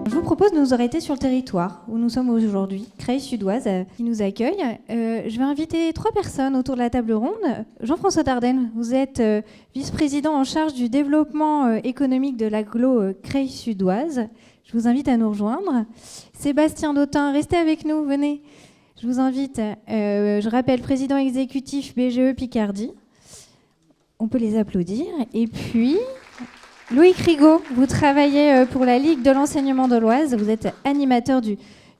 Je vous propose de nous arrêter sur le territoire où nous sommes aujourd'hui, Creil-Sud-Oise, qui nous accueille. Je vais inviter 3 personnes autour de la table ronde. Jean-François Dardenne, vous êtes vice-président en charge du développement économique de l'agglo Creil-Sud-Oise. Je vous invite à nous rejoindre. Sébastien Dautin, restez avec nous, venez. Je vous invite, je rappelle, président exécutif BGE Picardie. On peut les applaudir. Et puis, Loïc Rigaud, vous travaillez pour la Ligue de l'enseignement de l'Oise. Vous êtes animateur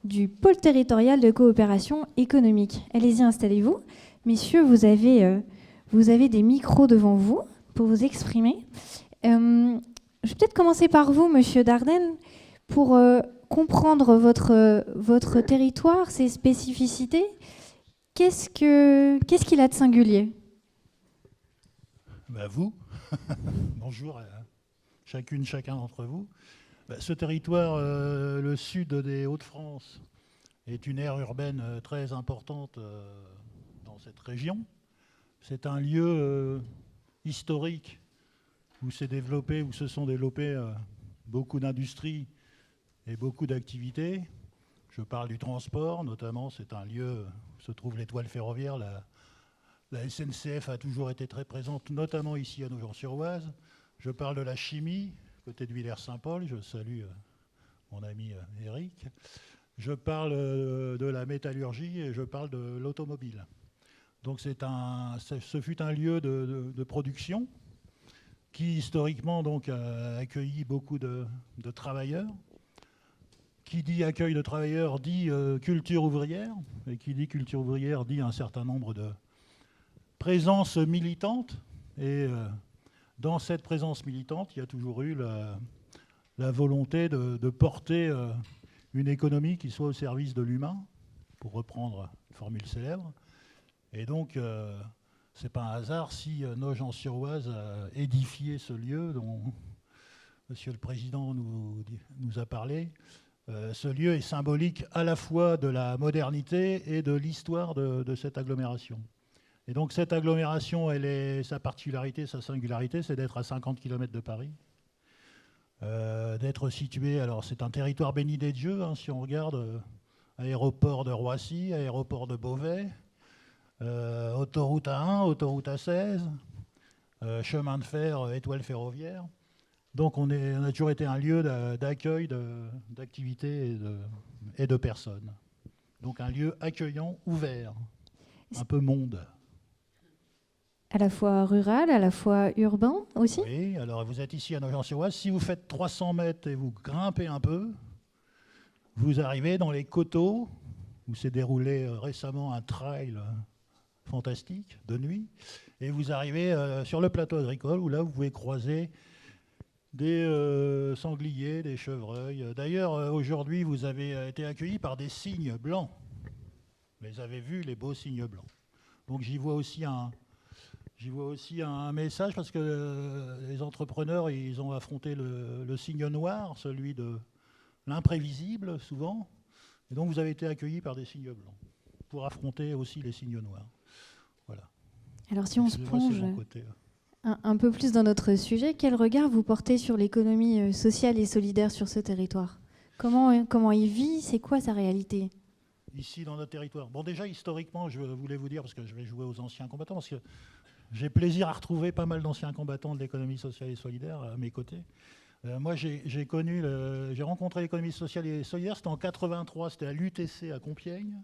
du pôle territorial de coopération économique. Allez-y, installez-vous. Messieurs, vous avez des micros devant vous pour vous exprimer. Je vais peut-être commencer par vous, monsieur Dardenne, pour comprendre votre territoire, ses spécificités. Qu'est-ce qu'il a de singulier ? Vous, bonjour à chacune, chacun d'entre vous. Ce territoire, le sud des Hauts-de-France, est une aire urbaine très importante dans cette région. C'est un lieu historique où se sont développées beaucoup d'industries et beaucoup d'activités. Je parle du transport, notamment, c'est un lieu où se trouve l'étoile ferroviaire. La SNCF a toujours été très présente, notamment ici à Nogent-sur-Oise. Je parle de la chimie, côté de Villers-Saint-Paul. Je salue mon ami Eric. Je parle de la métallurgie et je parle de l'automobile. Donc ce fut un lieu de production qui, historiquement, donc, a accueilli beaucoup de travailleurs. Qui dit accueil de travailleurs dit culture ouvrière. Et qui dit culture ouvrière dit un certain nombre de présences militantes. Et dans cette présence militante, il y a toujours eu la volonté de porter une économie qui soit au service de l'humain, pour reprendre une formule célèbre. Et donc, ce n'est pas un hasard si Nogent-sur-Oise a édifié ce lieu dont Monsieur le Président nous a parlé. Ce lieu est symbolique à la fois de la modernité et de l'histoire de cette agglomération. Et donc cette agglomération, sa particularité, sa singularité, c'est d'être à 50 km de Paris, d'être situé, alors c'est un territoire béni des dieux, hein, si on regarde, aéroport de Roissy, aéroport de Beauvais, autoroute A1, autoroute A16, chemin de fer, étoile ferroviaire. Donc on a toujours été un lieu d'accueil, d'activités et de personnes. Donc un lieu accueillant, ouvert, un peu monde. À la fois rural, à la fois urbain aussi ? Oui, alors vous êtes ici à Nogent-sur-Oise. Si vous faites 300 mètres et vous grimpez un peu, vous arrivez dans les coteaux, où s'est déroulé récemment un trail fantastique de nuit, et vous arrivez sur le plateau agricole, où là vous pouvez croiser des sangliers, des chevreuils. D'ailleurs, aujourd'hui, vous avez été accueillis par des cygnes blancs. Vous les avez vus, les beaux cygnes blancs. Donc j'y vois aussi un message, parce que les entrepreneurs, ils ont affronté le cygne noir, celui de l'imprévisible, souvent. Et donc vous avez été accueillis par des cygnes blancs, pour affronter aussi les cygnes noirs. Voilà. Alors si on se plonge un peu plus dans notre sujet, quel regard vous portez sur l'économie sociale et solidaire sur ce territoire ? Comment il vit ? C'est quoi sa réalité ? Ici, dans notre territoire. Bon, déjà, historiquement, je voulais vous dire, parce que je vais jouer aux anciens combattants, parce que j'ai plaisir à retrouver pas mal d'anciens combattants de l'économie sociale et solidaire à mes côtés. Moi, j'ai rencontré l'économie sociale et solidaire, c'était en 83, c'était à l'UTC à Compiègne,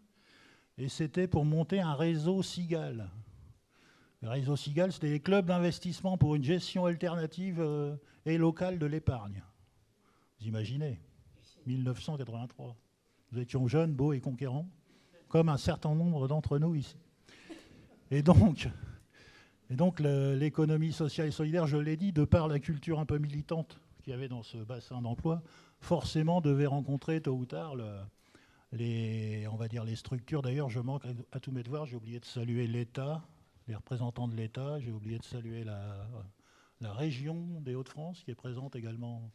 et c'était pour monter un réseau Cigale. Le réseau Cigale, c'était les clubs d'investissement pour une gestion alternative et locale de l'épargne. Vous imaginez, 1983. Nous étions jeunes, beaux et conquérants, comme un certain nombre d'entre nous ici. Et donc l'économie sociale et solidaire, je l'ai dit, de par la culture un peu militante qu'il y avait dans ce bassin d'emploi, forcément devait rencontrer tôt ou tard les structures. D'ailleurs, je manque à tous mes devoirs, j'ai oublié de saluer l'État, les représentants de l'État, j'ai oublié de saluer la région des Hauts-de-France, qui est présente également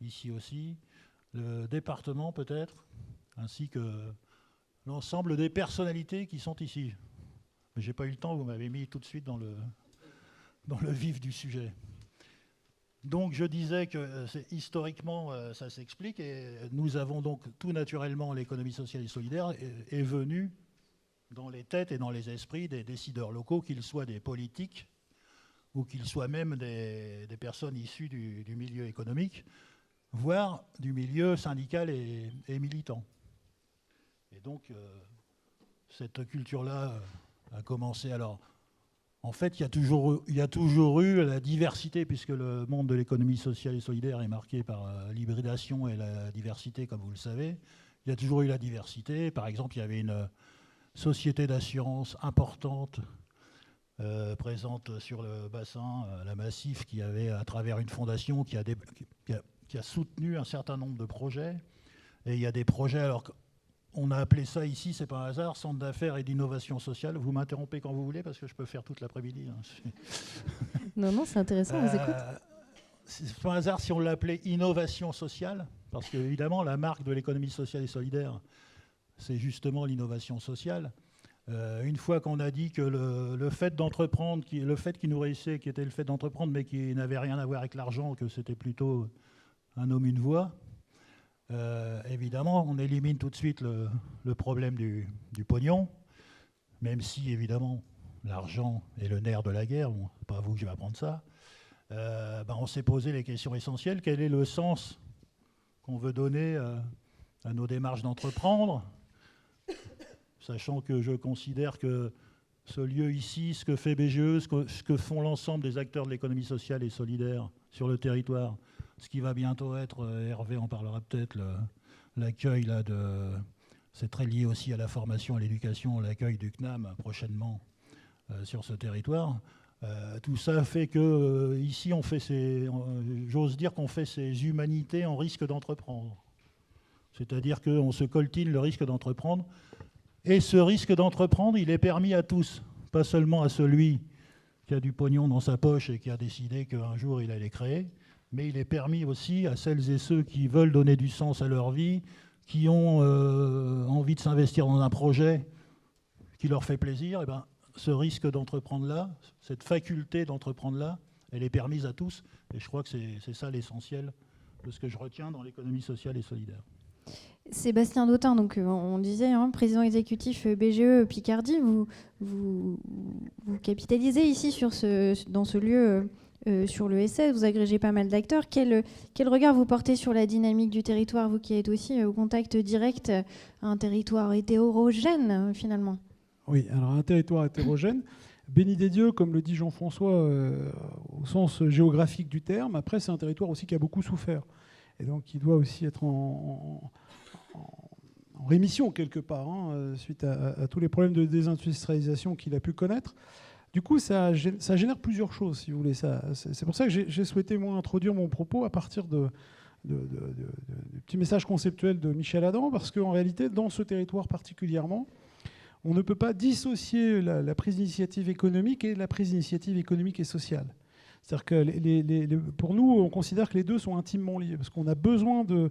ici aussi, le département peut-être, ainsi que l'ensemble des personnalités qui sont ici. Mais je n'ai pas eu le temps, vous m'avez mis tout de suite dans le vif du sujet. Donc je disais que historiquement ça s'explique et nous avons donc tout naturellement l'économie sociale et solidaire est venue dans les têtes et dans les esprits des décideurs locaux, qu'ils soient des politiques ou qu'ils soient même des personnes issues du milieu économique, voire du milieu syndical et militant. Et donc cette culture-là a commencé alors. En fait, il y a toujours eu la diversité, puisque le monde de l'économie sociale et solidaire est marqué par l'hybridation et la diversité, comme vous le savez. Il y a toujours eu la diversité. Par exemple, il y avait une société d'assurance importante présente sur le bassin, la Massif, qui avait, à travers une fondation, qui a soutenu un certain nombre de projets. Et il y a des projets, alors on a appelé ça ici, c'est pas un hasard, Centre d'affaires et d'innovation sociale. Vous m'interrompez quand vous voulez, parce que je peux faire toute l'après-midi. Non, c'est intéressant, on vous écoute. C'est pas un hasard si on l'appelait innovation sociale, parce qu'évidemment, la marque de l'économie sociale et solidaire, c'est justement l'innovation sociale. Une fois qu'on a dit que le fait d'entreprendre, le fait qui nous réussissait, qui était le fait d'entreprendre, mais qui n'avait rien à voir avec l'argent, que c'était plutôt un homme, une voix, évidemment, on élimine tout de suite le problème du pognon, même si, évidemment, l'argent est le nerf de la guerre. Bon, c'est pas à vous que je vais apprendre ça. On s'est posé les questions essentielles. Quel est le sens qu'on veut donner à nos démarches d'entreprendre, sachant que je considère que ce lieu ici, ce que fait BGE, ce que font l'ensemble des acteurs de l'économie sociale et solidaire sur le territoire, ce qui va bientôt être, Hervé en parlera peut-être, l'accueil là c'est très lié aussi à la formation, à l'éducation, l'accueil du CNAM prochainement sur ce territoire. Tout ça fait que ici on fait j'ose dire qu'on fait ces humanités en risque d'entreprendre. C'est-à-dire qu'on se coltine le risque d'entreprendre. Et ce risque d'entreprendre, il est permis à tous, pas seulement à celui qui a du pognon dans sa poche et qui a décidé qu'un jour il allait créer, mais il est permis aussi à celles et ceux qui veulent donner du sens à leur vie, qui ont envie de s'investir dans un projet qui leur fait plaisir. Et ben, ce risque d'entreprendre-là, cette faculté d'entreprendre-là, elle est permise à tous. Et je crois que c'est ça l'essentiel de ce que je retiens dans l'économie sociale et solidaire. Sébastien Dautin, donc on disait, président exécutif BGE Picardie, vous capitalisez ici dans ce lieu sur l'ESS, vous agrégez pas mal d'acteurs. Quel regard vous portez sur la dynamique du territoire, vous qui êtes aussi au contact direct à un territoire hétérogène finalement? Oui, alors un territoire hétérogène, béni des dieux, comme le dit Jean-François, au sens géographique du terme. Après, c'est un territoire aussi qui a beaucoup souffert. Et donc, il doit aussi être en rémission quelque part, suite à tous les problèmes de désindustrialisation qu'il a pu connaître. Du coup, ça génère plusieurs choses, si vous voulez. C'est pour ça que j'ai souhaité, moi, introduire mon propos à partir du petit message conceptuel de Michel Adam, parce qu'en réalité, dans ce territoire particulièrement, on ne peut pas dissocier la prise d'initiative économique et la prise d'initiative économique et sociale. C'est-à-dire que pour nous, on considère que les deux sont intimement liés, parce qu'on a besoin de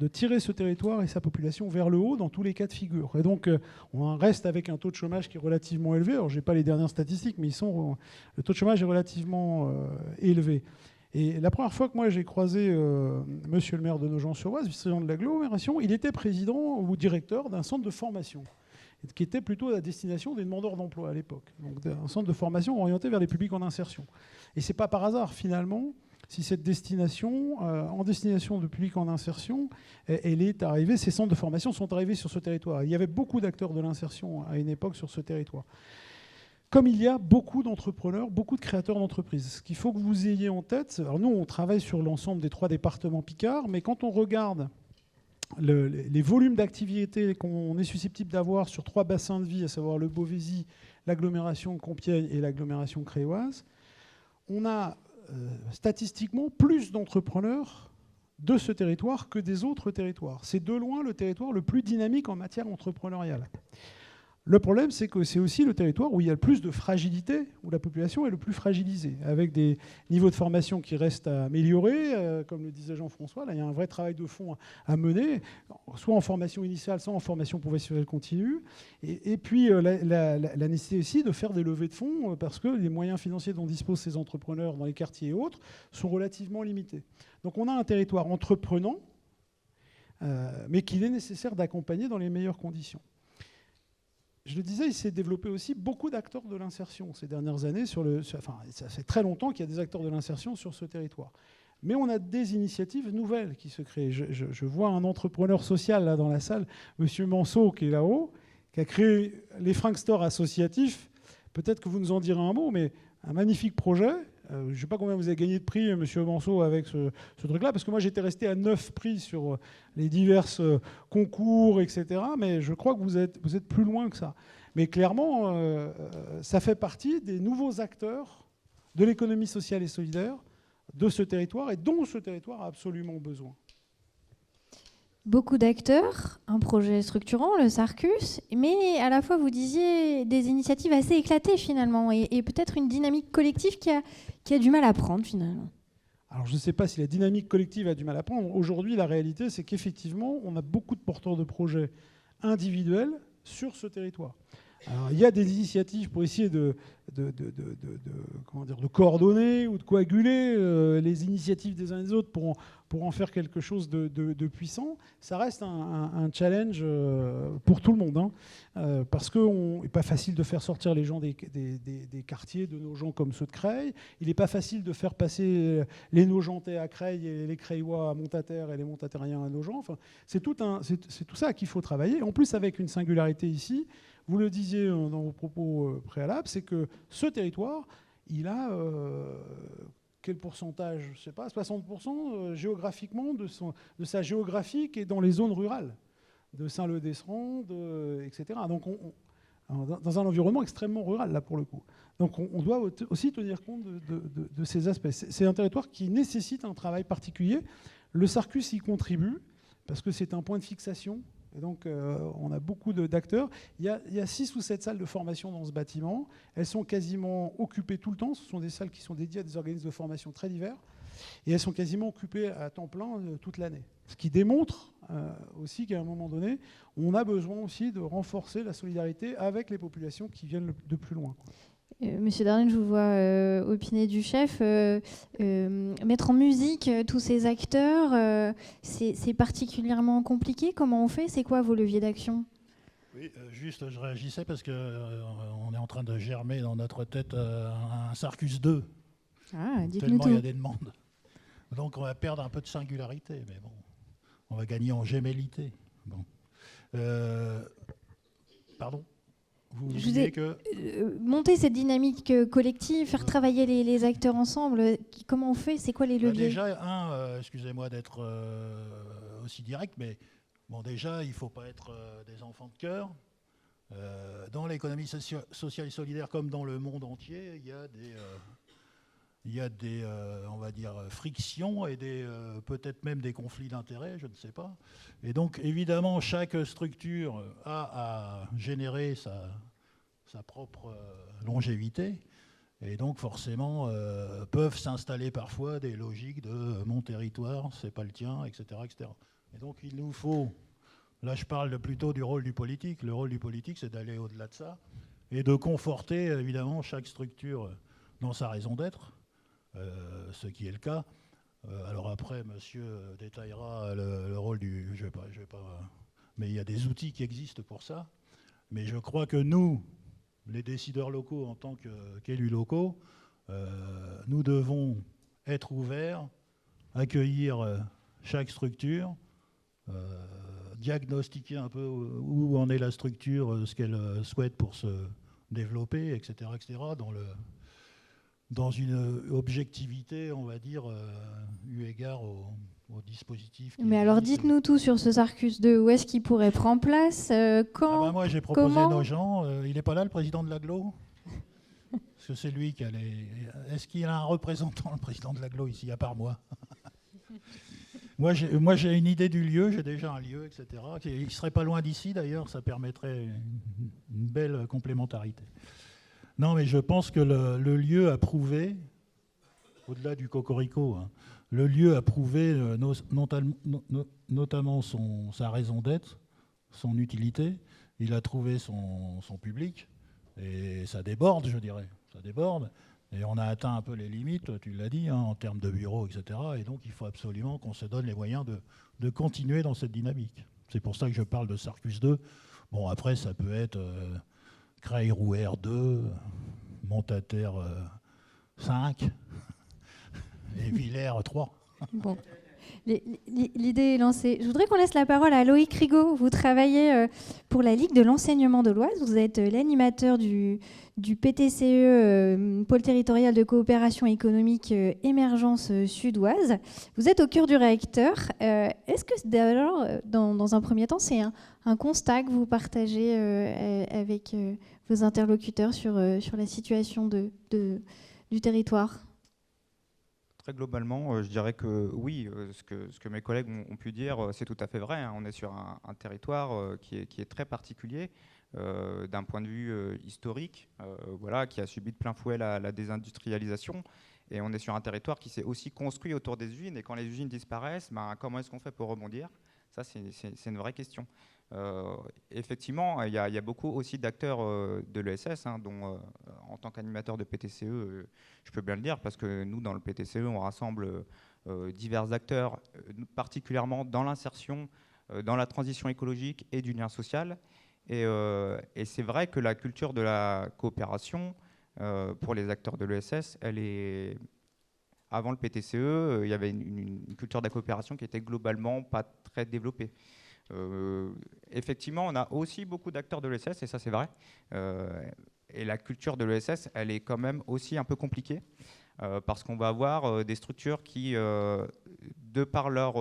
tirer ce territoire et sa population vers le haut dans tous les cas de figure. Et donc, on reste avec un taux de chômage qui est relativement élevé. Alors, je n'ai pas les dernières statistiques, mais le taux de chômage est relativement élevé. Et la première fois que moi j'ai croisé monsieur le maire de Nogent-sur-Oise, vice-président de l'agglomération, il était président ou directeur d'un centre de formation, qui était plutôt à la destination des demandeurs d'emploi à l'époque. Donc un centre de formation orienté vers les publics en insertion. Et c'est pas par hasard, finalement, si cette destination, en destination de publics en insertion, elle est arrivée, ces centres de formation sont arrivés sur ce territoire. Il y avait beaucoup d'acteurs de l'insertion à une époque sur ce territoire. Comme il y a beaucoup d'entrepreneurs, beaucoup de créateurs d'entreprises. Ce qu'il faut que vous ayez en tête, alors nous, on travaille sur l'ensemble des 3 départements Picard, mais quand on regarde les volumes d'activité qu'on est susceptible d'avoir sur 3 bassins de vie, à savoir le Beauvaisis, l'agglomération de Compiègne et l'agglomération créoise, on a statistiquement plus d'entrepreneurs de ce territoire que des autres territoires. C'est de loin le territoire le plus dynamique en matière entrepreneuriale. Le problème, c'est que c'est aussi le territoire où il y a le plus de fragilité, où la population est le plus fragilisée, avec des niveaux de formation qui restent à améliorer, comme le disait Jean-François. Là, il y a un vrai travail de fond à mener, soit en formation initiale, soit en formation professionnelle continue. Et puis, la nécessité aussi de faire des levées de fonds, parce que les moyens financiers dont disposent ces entrepreneurs dans les quartiers et autres sont relativement limités. Donc, on a un territoire entreprenant, mais qu'il est nécessaire d'accompagner dans les meilleures conditions. Je le disais, il s'est développé aussi beaucoup d'acteurs de l'insertion ces dernières années. Ça fait très longtemps qu'il y a des acteurs de l'insertion sur ce territoire. Mais on a des initiatives nouvelles qui se créent. Je vois un entrepreneur social là dans la salle, M. Manceau, qui est là-haut, qui a créé les Frank Store associatifs. Peut-être que vous nous en direz un mot, mais un magnifique projet. Je ne sais pas combien vous avez gagné de prix, M. Manceau, avec ce truc-là, parce que moi, j'étais resté à 9 prix sur les divers concours, etc. Mais je crois que vous êtes plus loin que ça. Mais clairement, ça fait partie des nouveaux acteurs de l'économie sociale et solidaire de ce territoire, et dont ce territoire a absolument besoin. Beaucoup d'acteurs, un projet structurant, le Sarcus, mais à la fois, vous disiez, des initiatives assez éclatées finalement, et peut-être une dynamique collective qui a du mal à prendre finalement. Alors je ne sais pas si la dynamique collective a du mal à prendre. Aujourd'hui, la réalité, c'est qu'effectivement, on a beaucoup de porteurs de projets individuels sur ce territoire. Alors, il y a des initiatives pour essayer de coordonner ou de coaguler les initiatives des uns et des autres pour en faire quelque chose de puissant. Ça reste un challenge pour tout le monde, hein, parce qu'il n'est pas facile de faire sortir les gens des quartiers de nos gens comme ceux de Creil. Il n'est pas facile de faire passer les Nogentais à Creil et les Creillois à Montataire et les Montatériens à Nogent. Enfin, c'est tout ça qu'il faut travailler. En plus, avec une singularité ici, vous le disiez dans vos propos préalables, c'est que ce territoire, il a quel pourcentage, je ne sais pas, 60% géographiquement de sa géographie qui est dans les zones rurales, de Saint-Leu-d'Esserand, etc. Donc dans un environnement extrêmement rural, là, pour le coup. Donc on doit aussi tenir compte de ces aspects. C'est un territoire qui nécessite un travail particulier. Le Sarcus y contribue, parce que c'est un point de fixation. Et donc, on a beaucoup d'acteurs. Il y a 6 ou 7 salles de formation dans ce bâtiment. Elles sont quasiment occupées tout le temps. Ce sont des salles qui sont dédiées à des organismes de formation très divers. Et elles sont quasiment occupées à temps plein toute l'année. Ce qui démontre aussi qu'à un moment donné, on a besoin aussi de renforcer la solidarité avec les populations qui viennent de plus loin. Monsieur Dardenne, je vous vois opiner du chef. Mettre en musique tous ces acteurs, c'est particulièrement compliqué. Comment on fait? C'est quoi vos leviers d'action? Oui, juste, je réagissais parce qu'on est en train de germer dans notre tête un Sarcus 2. Ah, dites-nous tellement tout. Il y a des demandes. Donc on va perdre un peu de singularité, mais bon, on va gagner en gémellité. Bon. Pardon? Vous disiez que monter cette dynamique collective, faire travailler les acteurs ensemble, comment on fait? C'est quoi les leviers? Déjà, excusez-moi d'être aussi direct, mais bon, déjà, il ne faut pas être des enfants de cœur. Dans l'économie sociale et solidaire, comme dans le monde entier, il y a des on va dire, frictions et peut-être même des conflits d'intérêts, je ne sais pas. Et donc, évidemment, chaque structure a à générer sa propre longévité. Et donc, forcément, peuvent s'installer parfois des logiques de mon territoire, c'est pas le tien, etc., etc. Et donc, il nous faut, là, je parle plutôt du rôle du politique. Le rôle du politique, c'est d'aller au-delà de ça et de conforter, évidemment, chaque structure dans sa raison d'être. Ce qui est le cas. Alors après, monsieur détaillera le rôle du... Je vais pas, mais il y a des outils qui existent pour ça. Mais je crois que nous, les décideurs locaux, en tant qu'élus locaux, nous devons être ouverts, accueillir chaque structure, diagnostiquer un peu où en est la structure, ce qu'elle souhaite pour se développer, etc., etc., dans une objectivité, on va dire, eu égard au dispositif. Mais alors dites-nous tout sur ce Sarcus 2. Où est-ce qu'il pourrait prendre place? Quand? Moi, j'ai proposé Comment? nos gens. Il n'est pas là, le président de l'Agglo? Parce que c'est lui qui a les... Est-ce qu'il y a un représentant, le président de l'Agglo, ici, à part moi? Moi, j'ai une idée du lieu, j'ai déjà un lieu, etc. Il ne serait pas loin d'ici, d'ailleurs, ça permettrait une belle complémentarité. Non, mais je pense que le lieu a prouvé, au-delà du cocorico, hein, le lieu a prouvé notamment sa raison d'être, son utilité. Il a trouvé son public, et ça déborde, je dirais. Ça déborde. Et on a atteint un peu les limites, tu l'as dit, hein, en termes de bureaux, etc. Et donc, il faut absolument qu'on se donne les moyens de continuer dans cette dynamique. C'est pour ça que je parle de Sarcus 2. Bon, après, ça peut être Creil-Rouer 2, Montataire 5 et Villers 3. Bon. L'idée est lancée. Je voudrais qu'on laisse la parole à Loïc Rigaud. Vous travaillez pour la Ligue de l'enseignement de l'Oise. Vous êtes l'animateur du PTCE, Pôle territorial de coopération économique Émergence Sud-Oise. Vous êtes au cœur du réacteur. Est-ce que, d'abord, dans un premier temps, c'est un constat que vous partagez avec vos interlocuteurs sur la situation du territoire ? Très globalement, je dirais que oui, ce que mes collègues ont pu dire, c'est tout à fait vrai. Hein. On est sur un territoire qui est très particulier d'un point de vue historique, voilà, qui a subi de plein fouet la désindustrialisation. Et on est sur un territoire qui s'est aussi construit autour des usines. Et quand les usines disparaissent, ben, comment est-ce qu'on fait pour rebondir ? Ça, c'est une vraie question. Effectivement, il y a beaucoup aussi d'acteurs de l'ESS, hein, dont en tant qu'animateur de PTCE, je peux bien le dire, parce que nous, dans le PTCE, on rassemble divers acteurs, particulièrement dans l'insertion, dans la transition écologique et du lien social. Et c'est vrai que la culture de la coopération, pour les acteurs de l'ESS, elle est... Avant le PTCE, il y avait une culture de la coopération qui était globalement pas très développée. Effectivement, on a aussi beaucoup d'acteurs de l'ESS, et ça c'est vrai. Et la culture de l'ESS, elle est quand même aussi un peu compliquée, parce qu'on va avoir des structures qui, de par leur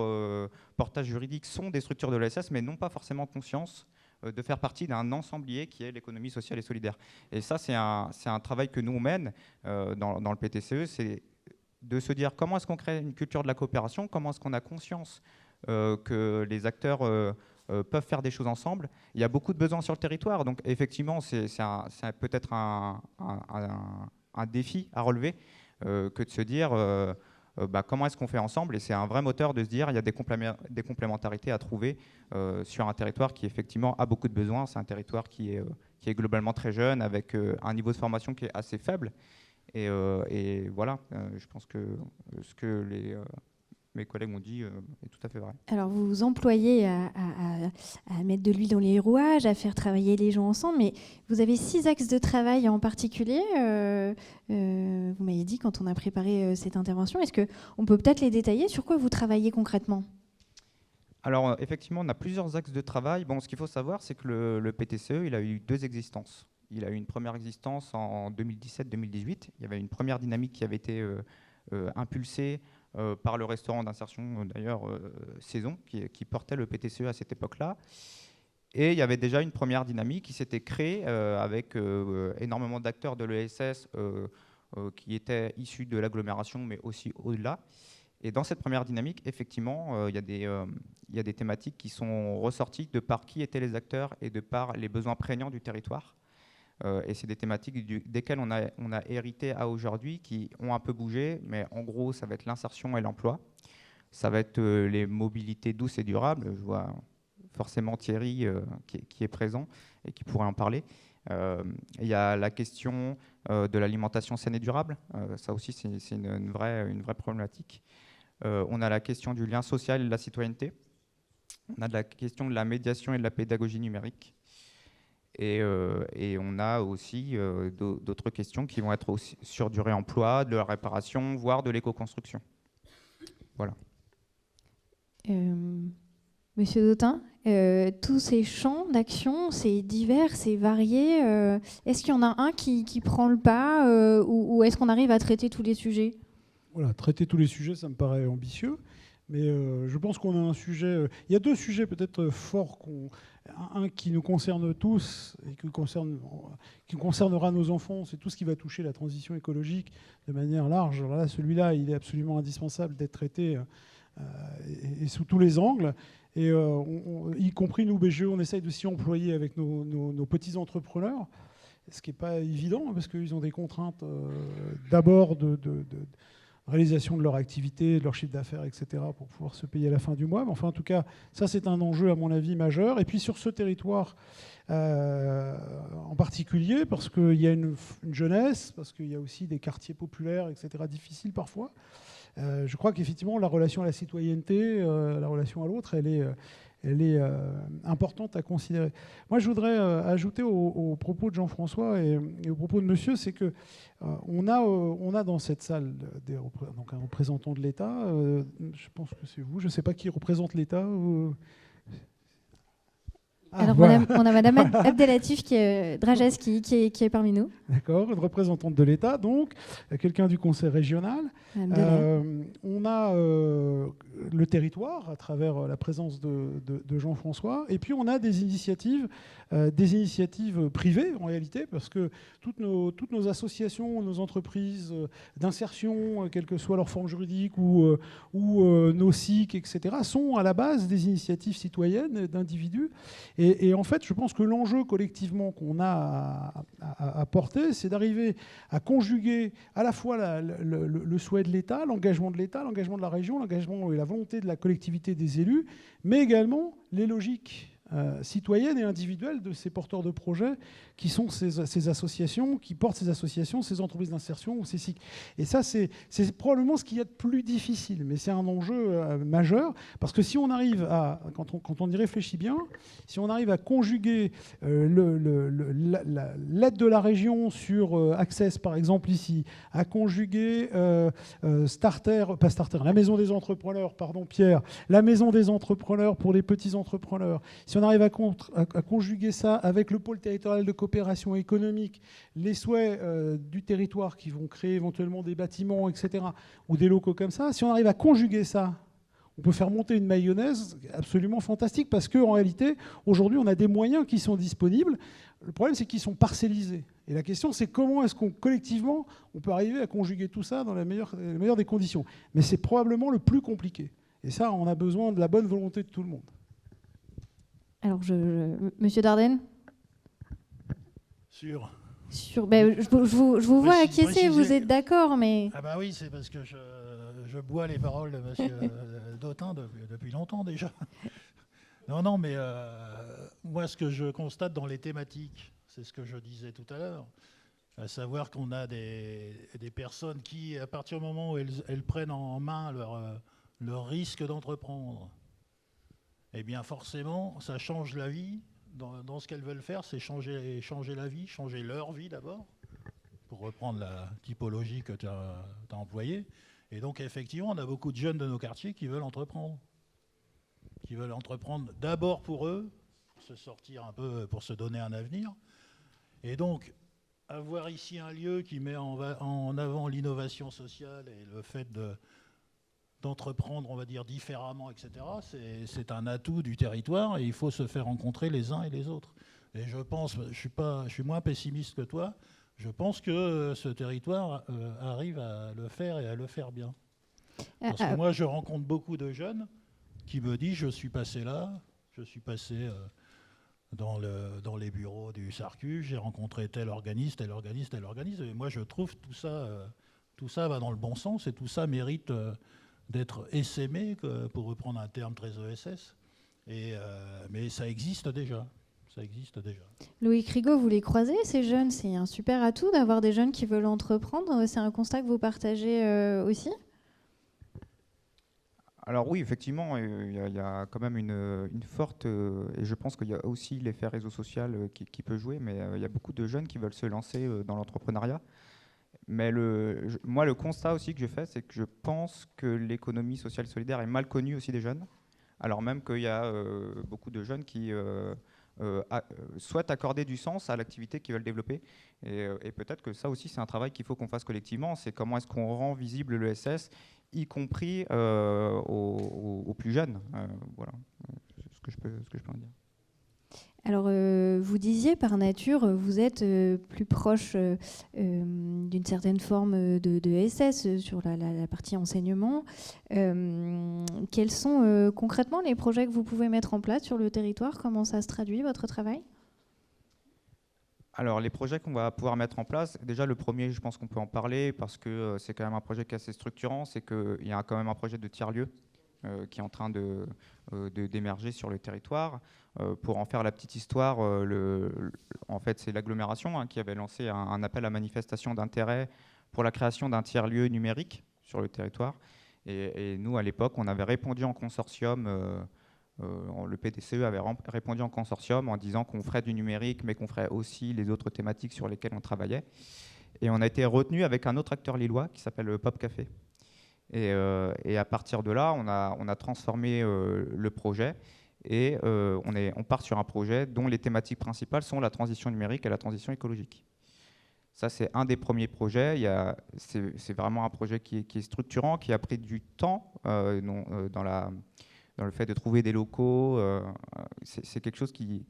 portage juridique, sont des structures de l'ESS, mais n'ont pas forcément conscience de faire partie d'un ensemblier qui est l'économie sociale et solidaire. Et ça, c'est un travail que nous on mène dans le PTCE, c'est de se dire comment est-ce qu'on crée une culture de la coopération, comment est-ce qu'on a conscience que les acteurs peuvent faire des choses ensemble. Il y a beaucoup de besoins sur le territoire, donc effectivement, c'est peut-être un défi à relever que de se dire comment est-ce qu'on fait ensemble, et c'est un vrai moteur de se dire il y a des complémentarités à trouver sur un territoire qui effectivement a beaucoup de besoins. C'est un territoire qui est globalement très jeune, avec un niveau de formation qui est assez faible, et voilà, je pense que ce que mes collègues m'ont dit est tout à fait vrai. Alors, vous vous employez à mettre de l'huile dans les rouages, à faire travailler les gens ensemble, mais vous avez 6 axes de travail en particulier. Vous m'avez dit quand on a préparé cette intervention. Est-ce qu'on peut peut-être les détailler ? Sur quoi vous travaillez concrètement ? Alors, effectivement, on a plusieurs axes de travail. Bon, ce qu'il faut savoir, c'est que le PTCE, il a eu 2 existences. Il a eu une première existence en 2017-2018. Il y avait une première dynamique qui avait été impulsée par le restaurant d'insertion, d'ailleurs, Saison, qui portait le PTCE à cette époque-là. Et il y avait déjà une première dynamique qui s'était créée avec énormément d'acteurs de l'ESS qui étaient issus de l'agglomération, mais aussi au-delà. Et dans cette première dynamique, effectivement, il y a des thématiques qui sont ressorties de par qui étaient les acteurs et de par les besoins prégnants du territoire. Et c'est des thématiques desquelles on a hérité à aujourd'hui, qui ont un peu bougé, mais en gros, ça va être l'insertion et l'emploi. Ça va être les mobilités douces et durables. Je vois forcément Thierry qui est présent et qui pourrait en parler. Il y a la question de l'alimentation saine et durable. Ça aussi, c'est une vraie problématique. On a la question du lien social et de la citoyenneté. On a la question de la médiation et de la pédagogie numérique. Et on a aussi d'autres questions qui vont être aussi sur du réemploi, de la réparation, voire de l'éco-construction. Voilà. Monsieur Dautin, tous ces champs d'action, c'est divers, c'est varié. Est-ce qu'il y en a un qui prend le pas ou est-ce qu'on arrive à traiter tous les sujets ? Voilà, traiter tous les sujets, ça me paraît ambitieux. Mais je pense qu'on a un sujet... il y a 2 sujets peut-être forts. Un qui nous concerne tous et qui concernera nos enfants, c'est tout ce qui va toucher la transition écologique de manière large. Alors là, celui-là, il est absolument indispensable d'être traité et sous tous les angles. Et y compris nous, BGE, on essaye de s'y employer avec nos petits entrepreneurs, ce qui n'est pas évident, parce qu'ils ont des contraintes d'abord de réalisation de leur activité, de leur chiffre d'affaires, etc., pour pouvoir se payer à la fin du mois. Mais enfin, en tout cas, ça, c'est un enjeu, à mon avis, majeur. Et puis, sur ce territoire en particulier, parce qu'il y a une jeunesse, parce qu'il y a aussi des quartiers populaires, etc., difficiles parfois, je crois qu'effectivement, la relation à la citoyenneté, la relation à l'autre, elle est importante à considérer. Moi, je voudrais ajouter aux propos de Jean-François et aux propos de monsieur, c'est que on a dans cette salle donc un représentant de l'État. Je pense que c'est vous. Je ne sais pas qui représente l'État. Alors, voilà. on a Madame Abdelatif Drages qui est parmi nous. D'accord, une représentante de l'État, donc quelqu'un du Conseil régional. On a le territoire à travers la présence de Jean-François, et puis on a des initiatives privées en réalité, parce que toutes nos associations, nos entreprises d'insertion, quelle que soit leur forme juridique, ou nos SIC, etc., sont à la base des initiatives citoyennes d'individus. Et en fait, je pense que l'enjeu collectivement qu'on a à porter, c'est d'arriver à conjuguer à la fois le souhait de l'État, l'engagement de l'État, l'engagement de la région, l'engagement et la volonté de la collectivité des élus, mais également les logiques citoyennes et individuelles de ces porteurs de projets qui sont ces associations, qui portent ces associations, ces entreprises d'insertion ou ces SIC. Et ça, c'est probablement ce qu'il y a de plus difficile, mais c'est un enjeu majeur, parce que si on arrive à, quand on y réfléchit bien, si on arrive à conjuguer l'aide de la région sur Access, par exemple ici, à conjuguer la maison des entrepreneurs, pardon Pierre, la maison des entrepreneurs pour les petits entrepreneurs, si on arrive à conjuguer ça avec le pôle territorial de coopération économique, les souhaits du territoire qui vont créer éventuellement des bâtiments, etc., ou des locaux comme ça, si on arrive à conjuguer ça, on peut faire monter une mayonnaise absolument fantastique, parce qu'en réalité, aujourd'hui, on a des moyens qui sont disponibles. Le problème, c'est qu'ils sont parcellisés. Et la question, c'est comment est-ce qu'on, collectivement, on peut arriver à conjuguer tout ça dans la meilleure des conditions. Mais c'est probablement le plus compliqué. Et ça, on a besoin de la bonne volonté de tout le monde. Alors, Monsieur Dardenne je vous vois acquiescer, vous êtes d'accord, mais... Ah bah oui, c'est parce que je bois les paroles de monsieur Dautin depuis longtemps déjà. Non, mais moi, ce que je constate dans les thématiques, c'est ce que je disais tout à l'heure, à savoir qu'on a des personnes qui, à partir du moment où elles prennent en main leur risque d'entreprendre, eh bien forcément, ça change la vie. Dans ce qu'elles veulent faire, c'est changer la vie, changer leur vie d'abord, pour reprendre la typologie que tu as employée. Et donc, effectivement, on a beaucoup de jeunes de nos quartiers qui veulent entreprendre. Qui veulent entreprendre d'abord pour eux, pour se sortir un peu, pour se donner un avenir. Et donc, avoir ici un lieu qui met en avant l'innovation sociale et le fait d'entreprendre, on va dire, différemment, etc., c'est un atout du territoire, et il faut se faire rencontrer les uns et les autres. Et je pense, je suis moins pessimiste que toi, je pense que ce territoire arrive à le faire et à le faire bien. Parce que moi, je rencontre beaucoup de jeunes qui me disent, je suis passé là, je suis passé dans les bureaux du SARCU, j'ai rencontré tel organisme, et moi je trouve tout ça va dans le bon sens, et tout ça mérite d'être essaimé, pour reprendre un terme très ESS, mais ça existe déjà. Loïc Rigaud, vous les croisez, ces jeunes? C'est un super atout d'avoir des jeunes qui veulent entreprendre. C'est un constat que vous partagez aussi? Alors oui, effectivement, il y a quand même une forte... et je pense qu'il y a aussi l'effet réseau social qui peut jouer, mais il y a beaucoup de jeunes qui veulent se lancer dans l'entrepreneuriat. Mais moi, le constat aussi que je fais, c'est que je pense que l'économie sociale solidaire est mal connue aussi des jeunes, alors même qu'il y a beaucoup de jeunes qui souhaitent accorder du sens à l'activité qu'ils veulent développer. Et peut-être que ça aussi, c'est un travail qu'il faut qu'on fasse collectivement. C'est comment est-ce qu'on rend visible l'ESS, y compris aux plus jeunes. Voilà ce que je peux en dire. Alors, vous disiez par nature, vous êtes plus proche d'une certaine forme de SS sur la partie enseignement. Quels sont concrètement les projets que vous pouvez mettre en place sur le territoire? Comment ça se traduit, votre travail? Alors, les projets qu'on va pouvoir mettre en place, déjà le premier, je pense qu'on peut en parler parce que c'est quand même un projet qui est assez structurant, c'est qu'il y a quand même un projet de tiers-lieu qui est en train d'émerger sur le territoire. Pour en faire la petite histoire, en fait, c'est l'agglomération qui avait lancé un appel à manifestation d'intérêt pour la création d'un tiers-lieu numérique sur le territoire. Et nous, à l'époque, on avait répondu en consortium. Le PTCE avait répondu en consortium en disant qu'on ferait du numérique, mais qu'on ferait aussi les autres thématiques sur lesquelles on travaillait. Et on a été retenu avec un autre acteur lillois qui s'appelle Pop Café. Et à partir de là, on a transformé le projet et on part sur un projet dont les thématiques principales sont la transition numérique et la transition écologique. Ça, c'est un des premiers projets. C'est vraiment un projet qui est structurant, qui a pris du temps dans le fait de trouver des locaux. C'est quelque chose qui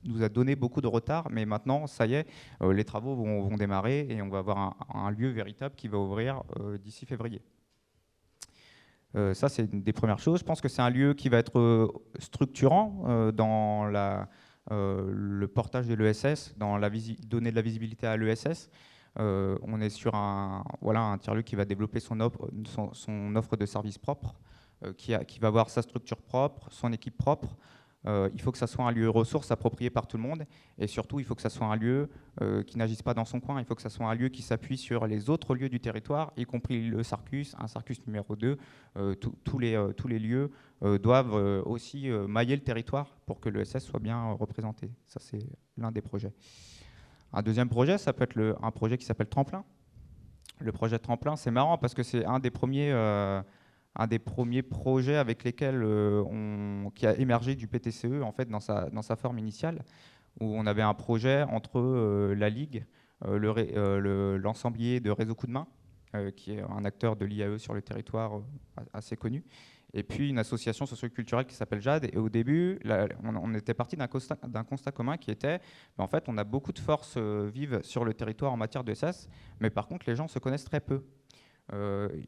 nous a donné beaucoup de retard, mais maintenant, ça y est, les travaux vont démarrer et on va avoir un lieu véritable qui va ouvrir d'ici février. Ça, c'est une des premières choses. Je pense que c'est un lieu qui va être structurant dans le portage de l'ESS, dans donner de la visibilité à l'ESS. On est sur un tiers-lieu qui va développer son offre de services propres, qui va avoir sa structure propre, son équipe propre. Il faut que ça soit un lieu ressource approprié par tout le monde. Et surtout, il faut que ça soit un lieu qui n'agisse pas dans son coin. Il faut que ça soit un lieu qui s'appuie sur les autres lieux du territoire, y compris le Sarcus, un Sarcus numéro 2. Tous les lieux doivent aussi mailler le territoire pour que l'ESS soit bien représenté. Ça, c'est l'un des projets. Un deuxième projet, ça peut être un projet qui s'appelle Tremplin. Le projet Tremplin, c'est marrant parce que c'est un des premiers projets avec lesquels qui a émergé du PTCE en fait, dans sa forme initiale, où on avait un projet entre la Ligue, l'ensemblier de Réseau Coup de Main, qui est un acteur de l'IAE sur le territoire assez connu, et puis une association socioculturelle qui s'appelle JAD. Et au début, on était parti d'un constat commun qui était, en fait, on a beaucoup de forces vives sur le territoire en matière de SS, mais par contre, les gens se connaissent très peu.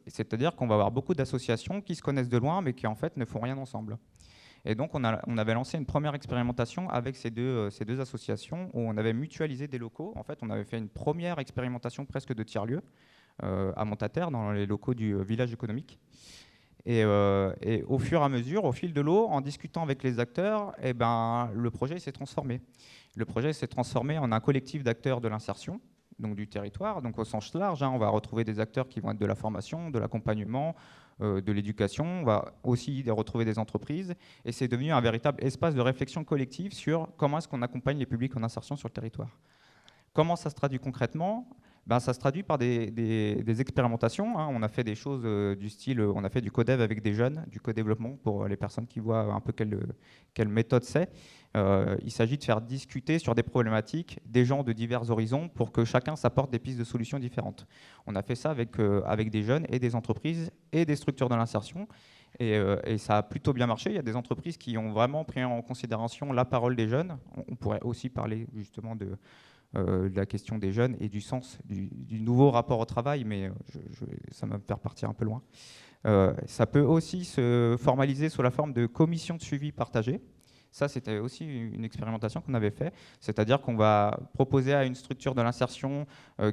C'est-à-dire qu'on va avoir beaucoup d'associations qui se connaissent de loin, mais qui en fait ne font rien ensemble. Et donc on avait lancé une première expérimentation avec ces deux associations où on avait mutualisé des locaux. En fait, on avait fait une première expérimentation presque de tiers-lieu à Montataire, dans les locaux du village économique. Et au fur et à mesure, au fil de l'eau, en discutant avec les acteurs, le projet s'est transformé. Le projet s'est transformé en un collectif d'acteurs de l'insertion, donc du territoire, donc au sens large. On va retrouver des acteurs qui vont être de la formation, de l'accompagnement, de l'éducation. On va aussi retrouver des entreprises. Et c'est devenu un véritable espace de réflexion collective sur comment est-ce qu'on accompagne les publics en insertion sur le territoire. Comment ça se traduit concrètement ? Ça se traduit par des expérimentations. On a fait des choses du style, on a fait du codev avec des jeunes, du co-développement pour les personnes qui voient un peu quelle méthode c'est. Il s'agit de faire discuter sur des problématiques des gens de divers horizons pour que chacun s'apporte des pistes de solutions différentes. On a fait ça avec des jeunes et des entreprises et des structures de l'insertion. Et ça a plutôt bien marché. Il y a des entreprises qui ont vraiment pris en considération la parole des jeunes. On pourrait aussi parler justement de la question des jeunes et du sens du nouveau rapport au travail, mais ça va me faire partir un peu loin. Ça peut aussi se formaliser sous la forme de commissions de suivi partagées. Ça, c'était aussi une expérimentation qu'on avait fait, c'est-à-dire qu'on va proposer à une structure de l'insertion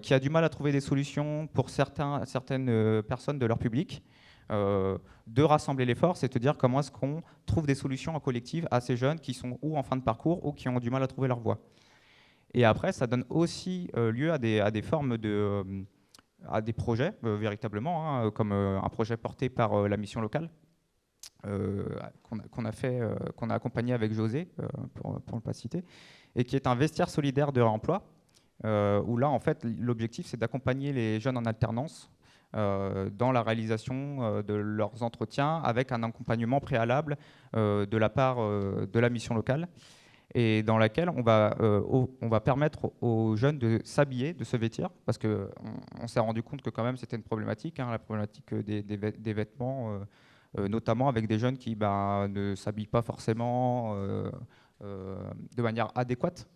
qui a du mal à trouver des solutions pour certaines personnes de leur public, de rassembler les forces et de dire comment est-ce qu'on trouve des solutions en collectif à ces jeunes qui sont ou en fin de parcours ou qui ont du mal à trouver leur voie. Et après, ça donne aussi lieu à des formes à des projets, véritablement, comme un projet porté par la mission locale, qu'on a accompagné avec José, pour ne pas citer, et qui est un vestiaire solidaire de réemploi, où là, en fait, l'objectif, c'est d'accompagner les jeunes en alternance dans la réalisation de leurs entretiens, avec un accompagnement préalable de la part de la mission locale, et dans laquelle on va permettre aux jeunes de s'habiller, de se vêtir, parce qu'on s'est rendu compte que quand même c'était une problématique, la problématique des vêtements, notamment avec des jeunes qui ne s'habillent pas forcément de manière adéquate.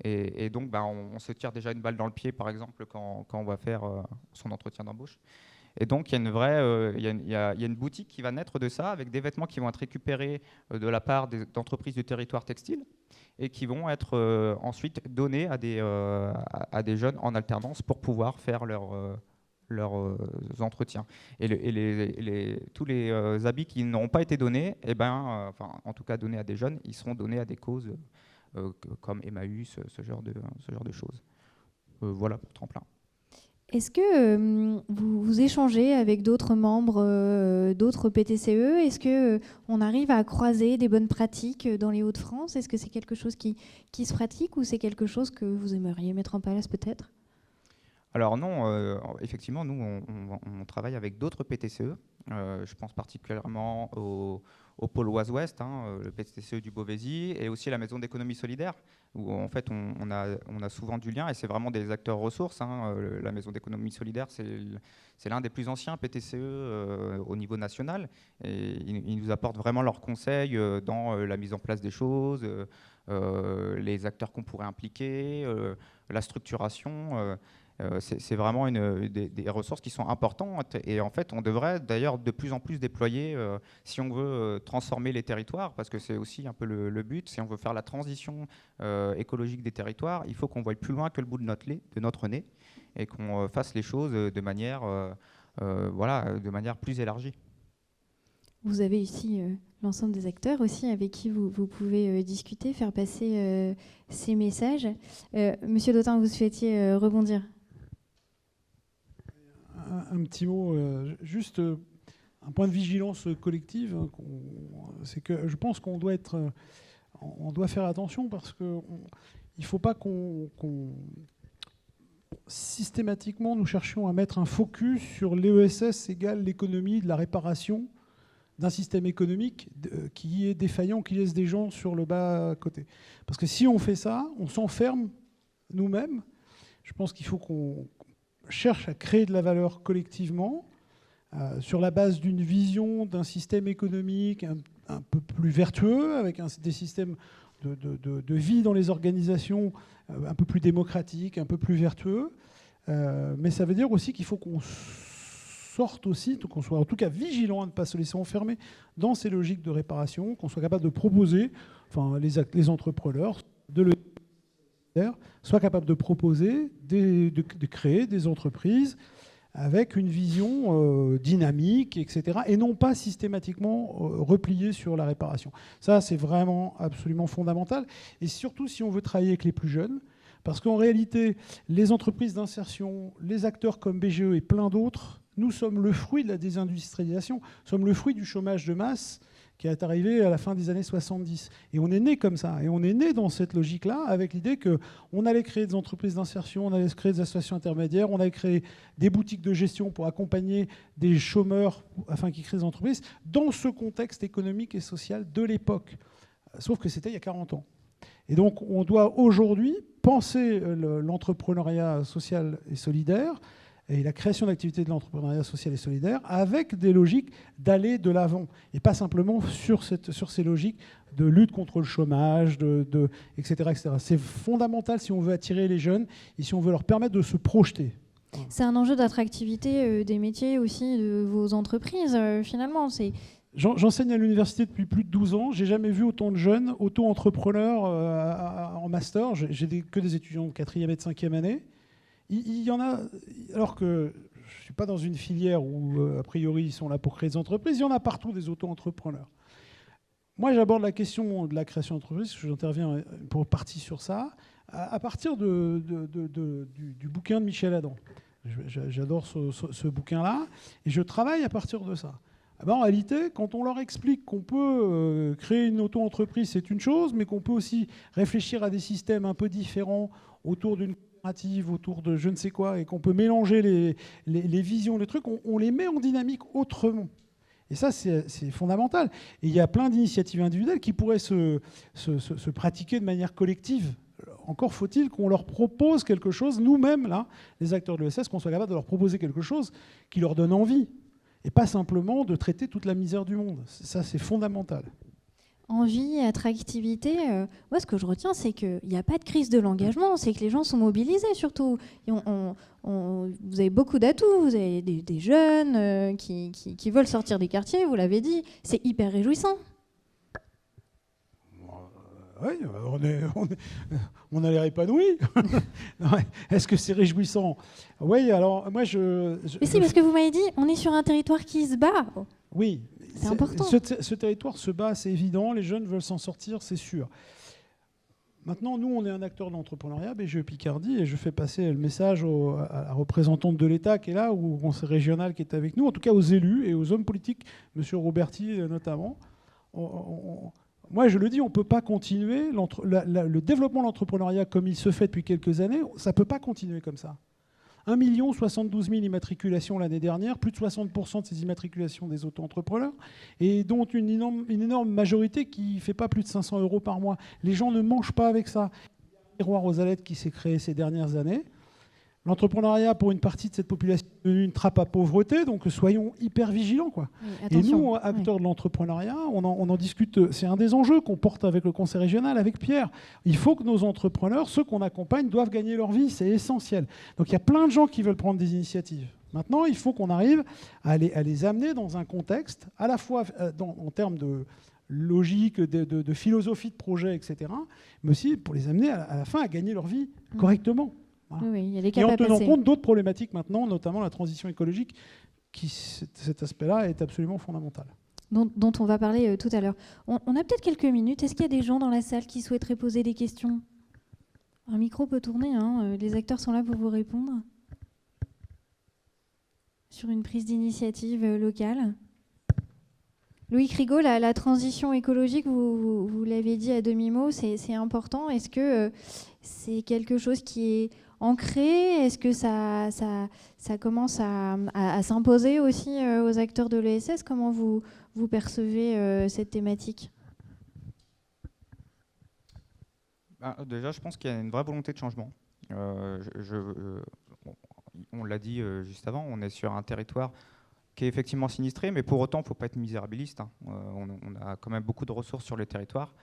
Et donc, on se tire déjà une balle dans le pied, par exemple, quand on va faire son entretien d'embauche. Et donc, il y a une boutique qui va naître de ça, avec des vêtements qui vont être récupérés de la part d'entreprises du territoire textile et qui vont être ensuite donnés à des jeunes en alternance pour pouvoir faire leurs entretiens. Et tous les habits qui n'auront pas été donnés, en tout cas donnés à des jeunes, ils seront donnés à des causes comme Emmaüs, ce genre de choses. Voilà pour Tremplin. Est-ce que vous échangez avec d'autres membres d'autres PTCE? Est-ce qu'on arrive à croiser des bonnes pratiques dans les Hauts-de-France? Est-ce que c'est quelque chose qui se pratique ou c'est quelque chose que vous aimeriez mettre en place peut-être? Alors non, effectivement, nous, on travaille avec d'autres PTCE. Je pense particulièrement au pôle Oise-Ouest, le PTCE du Beauvaisis, et aussi la Maison d'économie solidaire, où en fait on a souvent du lien, et c'est vraiment des acteurs ressources. La Maison d'économie solidaire, c'est l'un des plus anciens PTCE au niveau national, et ils nous apportent vraiment leurs conseils dans la mise en place des choses, les acteurs qu'on pourrait impliquer, la structuration. C'est vraiment des ressources qui sont importantes, et en fait on devrait d'ailleurs de plus en plus déployer si on veut transformer les territoires, parce que c'est aussi un peu le but. Si on veut faire la transition écologique des territoires, il faut qu'on voie plus loin que le bout de notre nez et qu'on fasse les choses de manière plus élargie. Vous avez ici l'ensemble des acteurs aussi avec qui vous pouvez discuter, faire passer ces messages. Monsieur Dautin, vous souhaitiez rebondir? Un petit mot, juste un point de vigilance collective, c'est que je pense qu'on doit faire attention, parce qu'il ne faut pas qu'on systématiquement nous cherchions à mettre un focus sur l'ESS égale l'économie de la réparation d'un système économique qui est défaillant, qui laisse des gens sur le bas côté. Parce que si on fait ça, on s'enferme nous-mêmes. Je pense qu'il faut qu'on cherche à créer de la valeur collectivement sur la base d'une vision d'un système économique un peu plus vertueux, avec des systèmes de vie dans les organisations un peu plus démocratiques, un peu plus vertueux. Mais ça veut dire aussi qu'il faut qu'on sorte aussi, qu'on soit en tout cas vigilant à ne pas se laisser enfermer dans ces logiques de réparation, qu'on soit capable de proposer, les entrepreneurs, soient capables de proposer, de créer des entreprises avec une vision dynamique, etc., et non pas systématiquement repliée sur la réparation. Ça, c'est vraiment absolument fondamental, et surtout si on veut travailler avec les plus jeunes, parce qu'en réalité, les entreprises d'insertion, les acteurs comme BGE et plein d'autres, nous sommes le fruit de la désindustrialisation, nous sommes le fruit du chômage de masse qui est arrivé à la fin des années 70. Et on est né comme ça. Et on est né dans cette logique-là, avec l'idée qu'on allait créer des entreprises d'insertion, on allait créer des associations intermédiaires, on allait créer des boutiques de gestion pour accompagner des chômeurs afin qu'ils créent des entreprises, dans ce contexte économique et social de l'époque. Sauf que c'était il y a 40 ans. Et donc on doit aujourd'hui penser l'entrepreneuriat social et solidaire, et la création d'activités de l'entrepreneuriat social et solidaire avec des logiques d'aller de l'avant, et pas simplement sur ces logiques de lutte contre le chômage, etc., etc. C'est fondamental si on veut attirer les jeunes et si on veut leur permettre de se projeter. C'est un enjeu d'attractivité des métiers aussi de vos entreprises, finalement. J'enseigne à l'université depuis plus de 12 ans. J'ai jamais vu autant de jeunes auto-entrepreneurs en master. J'ai que des étudiants de 4e et de 5e année. Il y en a, alors que je ne suis pas dans une filière où, a priori, ils sont là pour créer des entreprises, il y en a partout des auto-entrepreneurs. Moi, j'aborde la question de la création d'entreprises, parce que j'interviens pour partie sur ça, à partir du bouquin de Michel Adam. J'adore ce bouquin-là, et je travaille à partir de ça. En réalité, quand on leur explique qu'on peut créer une auto-entreprise, c'est une chose, mais qu'on peut aussi réfléchir à des systèmes un peu différents autour d'une autour de je ne sais quoi, et qu'on peut mélanger les visions, les trucs, on les met en dynamique autrement. Et ça, c'est fondamental. Et il y a plein d'initiatives individuelles qui pourraient se pratiquer de manière collective. Encore faut-il qu'on leur propose quelque chose, nous-mêmes, là, les acteurs de l'ESS, qu'on soit capable de leur proposer quelque chose qui leur donne envie, et pas simplement de traiter toute la misère du monde. Ça, c'est fondamental. envie, attractivité. Moi, ce que je retiens, c'est qu'il n'y a pas de crise de l'engagement, c'est que les gens sont mobilisés surtout. Et vous avez beaucoup d'atouts, vous avez des jeunes qui veulent sortir des quartiers, vous l'avez dit, c'est hyper réjouissant. Oui, on a l'air épanoui. Est-ce que c'est réjouissant? Oui, alors moi Mais si, parce que vous m'avez dit, on est sur un territoire qui se bat. Oui, c'est important. Ce territoire se bat, c'est évident. Les jeunes veulent s'en sortir, c'est sûr. Maintenant, nous, on est un acteur de l'entrepreneuriat, BGE Picardie, et je fais passer le message à la représentante de l'État qui est là, ou au conseil régional qui est avec nous, en tout cas aux élus et aux hommes politiques, M. Roberti notamment. Moi, je le dis, on ne peut pas continuer. Le développement de l'entrepreneuriat comme il se fait depuis quelques années, ça ne peut pas continuer comme ça. 1 72 000 immatriculations l'année dernière, plus de 60% de ces immatriculations des auto-entrepreneurs, et dont une énorme majorité qui ne fait pas plus de 500 € par mois. Les gens ne mangent pas avec ça. Il y a un miroir aux alettes qui s'est créé ces dernières années. L'entrepreneuriat, pour une partie de cette population, est devenu une trappe à pauvreté, donc soyons hyper vigilants, quoi. Oui, et nous, acteurs de l'entrepreneuriat, on en discute. C'est un des enjeux qu'on porte avec le conseil régional, avec Pierre. Il faut que nos entrepreneurs, ceux qu'on accompagne, doivent gagner leur vie, c'est essentiel. Donc il y a plein de gens qui veulent prendre des initiatives. Maintenant, il faut qu'on arrive à les amener dans un contexte, à la fois en termes de logique, de philosophie de projet, etc., mais aussi pour les amener à la fin à gagner leur vie correctement. Voilà. Oui, il y a les et en tenant compte d'autres problématiques maintenant, notamment la transition écologique, cet aspect-là est absolument fondamental. Dont on va parler tout à l'heure. On a peut-être quelques minutes. Est-ce qu'il y a des gens dans la salle qui souhaiteraient poser des questions? Un micro peut tourner, hein. Les acteurs sont là pour vous répondre. Sur une prise d'initiative locale. Louis Crigot, la transition écologique, vous l'avez dit à demi-mot, c'est important. Est-ce que c'est quelque chose qui est ancré? Est-ce que ça commence à s'imposer aussi aux acteurs de l'ESS? Comment vous percevez cette thématique? Déjà, je pense qu'il y a une vraie volonté de changement. On l'a dit juste avant, on est sur un territoire qui est effectivement sinistré, mais pour autant, il ne faut pas être misérabiliste. Hein. On a quand même beaucoup de ressources sur le territoire,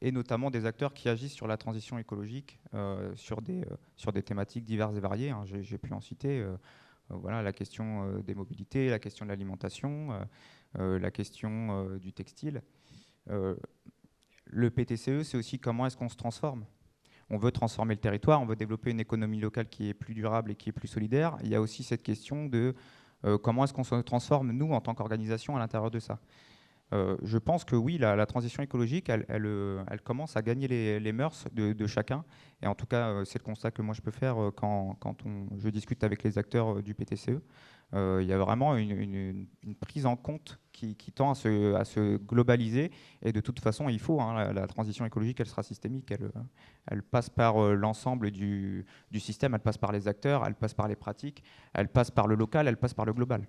et notamment des acteurs qui agissent sur la transition écologique, sur des thématiques diverses et variées. Hein. J'ai pu en citer voilà, la question des mobilités, la question de l'alimentation, la question du textile. Le PTCE, c'est aussi comment est-ce qu'on se transforme. On veut transformer le territoire, on veut développer une économie locale qui est plus durable et qui est plus solidaire. Il y a aussi cette question de comment est-ce qu'on se transforme, nous, en tant qu'organisation, à l'intérieur de ça. Je pense que oui, la transition écologique, elle commence à gagner les mœurs de chacun. Et en tout cas, c'est le constat que moi je peux faire quand je discute avec les acteurs du PTCE. Il y a vraiment une prise en compte qui tend à se globaliser. Et de toute façon, il faut. Hein, la transition écologique, elle sera systémique. Elle passe par l'ensemble du système, elle passe par les acteurs, elle passe par les pratiques, elle passe par le local, elle passe par le global.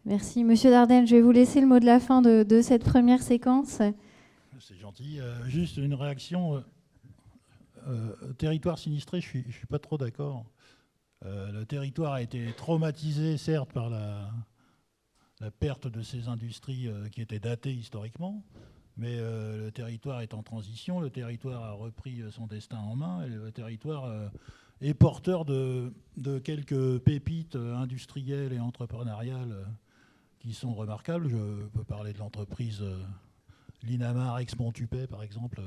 Merci. Monsieur Dardenne, je vais vous laisser le mot de la fin de cette première séquence. C'est gentil. Juste une réaction. Territoire sinistré, je ne suis pas trop d'accord. Le territoire a été traumatisé, certes, par la perte de ces industries qui étaient datées historiquement, mais le territoire est en transition, le territoire a repris son destin en main, et le territoire est porteur de quelques pépites industrielles et entrepreneuriales qui sont remarquables. Je peux parler de l'entreprise Linamar Aix-Montupet, par exemple,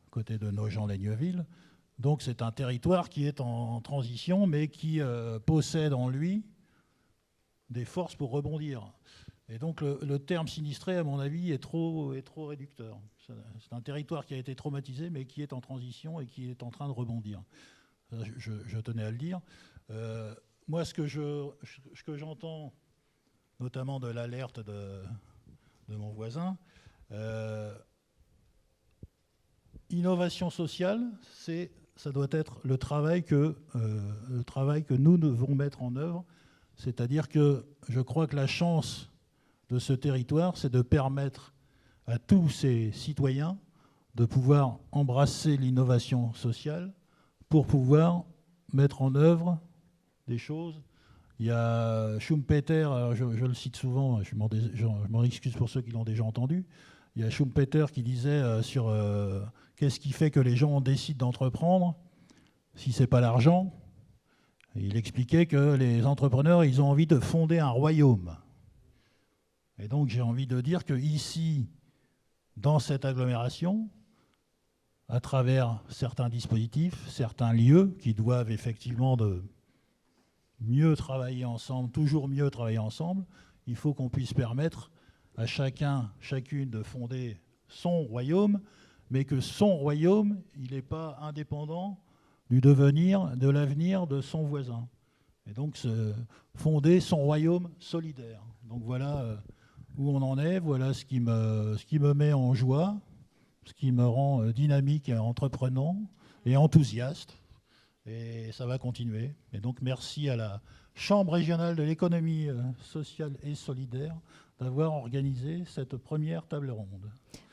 côté de Nogent-Leigneville. Donc c'est un territoire qui est en transition, mais qui possède en lui des forces pour rebondir. Et donc le terme sinistré, à mon avis, est trop réducteur. C'est un territoire qui a été traumatisé, mais qui est en transition et qui est en train de rebondir. Je tenais à le dire. Moi, ce que j'entends, notamment de l'alerte de mon voisin, innovation sociale, ça doit être le travail que nous devons mettre en œuvre. C'est-à-dire que je crois que la chance de ce territoire, c'est de permettre à tous ces citoyens de pouvoir embrasser l'innovation sociale pour pouvoir mettre en œuvre des choses. Il y a Schumpeter, je le cite souvent, je m'en excuse pour ceux qui l'ont déjà entendu, il y a Schumpeter qui disait sur qu'est-ce qui fait que les gens décident d'entreprendre si ce n'est pas l'argent. Il expliquait que les entrepreneurs, ils ont envie de fonder un royaume. Et donc j'ai envie de dire qu'ici, dans cette agglomération, à travers certains dispositifs, certains lieux qui doivent effectivement de mieux travailler ensemble, toujours mieux travailler ensemble, il faut qu'on puisse permettre à chacun, chacune de fonder son royaume, mais que son royaume, il n'est pas indépendant du devenir, de l'avenir de son voisin. Et donc fonder son royaume solidaire. Donc voilà où on en est, voilà ce qui me met en joie, ce qui me rend dynamique et entreprenant et enthousiaste. Et ça va continuer. Et donc merci à la Chambre régionale de l'économie sociale et solidaire d'avoir organisé cette première table ronde.